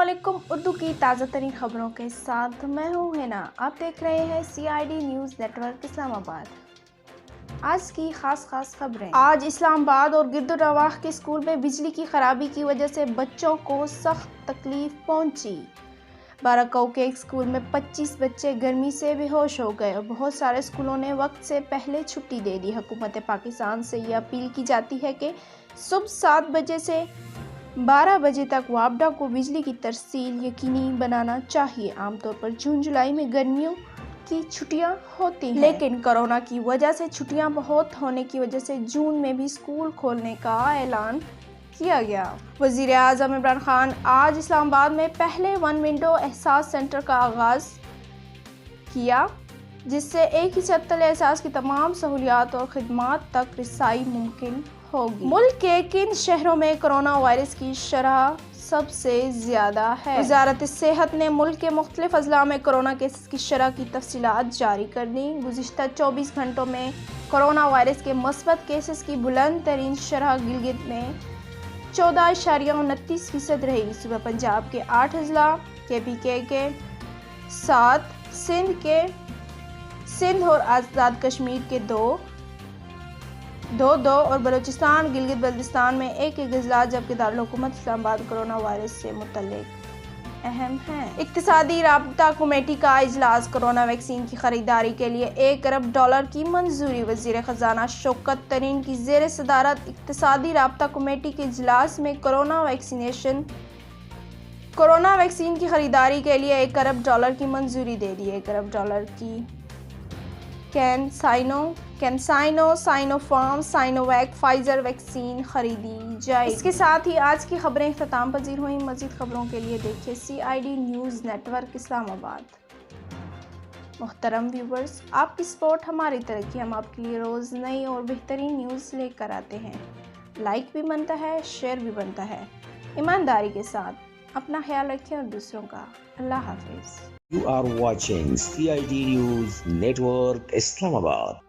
अस्सलामुअलैकुम। उर्दू की ताज़ा तरीन खबरों के साथ मैं हूँ हिना। आप देख रहे हैं CID न्यूज़ नेटवर्क इस्लामाबाद। आज की खास खबरें। आज इस्लामाबाद और गिरदुनवाह के स्कूल में बिजली की खराबी की वजह से बच्चों को सख्त तकलीफ पहुंची। बाराकाऊ के एक स्कूल में 25 बच्चे गर्मी से बेहोश हो गए और बहुत सारे स्कूलों ने वक्त से पहले छुट्टी दे दी। हुकूमत पाकिस्तान से ये अपील की जाती है कि सुबह 7 बजे से 12 बजे तक वापडा को बिजली की तरसील यकीनी बनाना चाहिए। आमतौर पर जून जुलाई में गर्मियों की छुट्टियां होती हैं, लेकिन कोरोना की वजह से छुट्टियां बहुत होने की वजह से जून में भी स्कूल खोलने का ऐलान किया गया। वज़ीर आज़म इमरान खान आज इस्लामाबाद में पहले वन विंडो एहसास सेंटर का आगाज किया, जिससे एक ही छत तले एहसास की तमाम सहूलियात और खिदमात तक रसाई मुमकिन होगी। मुल्क के किन शहरों में कोरोना वायरस की शरह सबसे ज्यादा है? वज़ारत सेहत ने मुल्क के मुख्तलिफ अजला में कोरोना केसेस की शरह की तफसीलात जारी कर दी। गुज़िश्ता 24 घंटों में कोरोना वायरस के मस्बत केसेस की बुलंद तरीन शरह गिलगित में 14.29% रही। सुबह पंजाब के 8 अजला, KPK के 7, सिंध और आज़ाद कश्मीर के 2 और बलूचिस्तान गिलगित बल्तिस्तान में एक अजला, जबकि दारुल हुकूमत इस्लामाबाद कोरोना वायरस से मुतल्लिक अहम है। इक्तिसादी राब्ता कमेटी का इजलास। कोरोना वैक्सीन की खरीदारी के लिए $1 अरब की मंजूरी। वज़ीर ख़जाना शौकत तरीन की ज़ेर सदारत इक्तिसादी राब्ता कमेटी के इजलास में कोरोना वैक्सीन की खरीदारी के लिए $1 अरब की मंजूरी दे दी। $1 अरब की कैंसाइनो, साइनोफार्म, साइनोवैक, फाइजर वैक्सीन खरीदी जाए। इसके साथ ही आज की खबरें इख्तिताम पजीर हुई। मज़ीद खबरों के लिए देखिए CID न्यूज़ नेटवर्क इस्लामाबाद। मुहतरम व्यूवर्स, आपकी सपोर्ट हमारी तरक्की। हम आपके लिए रोज़ नई और बेहतरीन न्यूज़ लेकर आते हैं। लाइक भी बनता है, शेयर भी बनता है। ईमानदारी के साथ अपना ख्याल रखें और दूसरों का। अल्लाह हाफिज़। You are watching CID News Network Islamabad.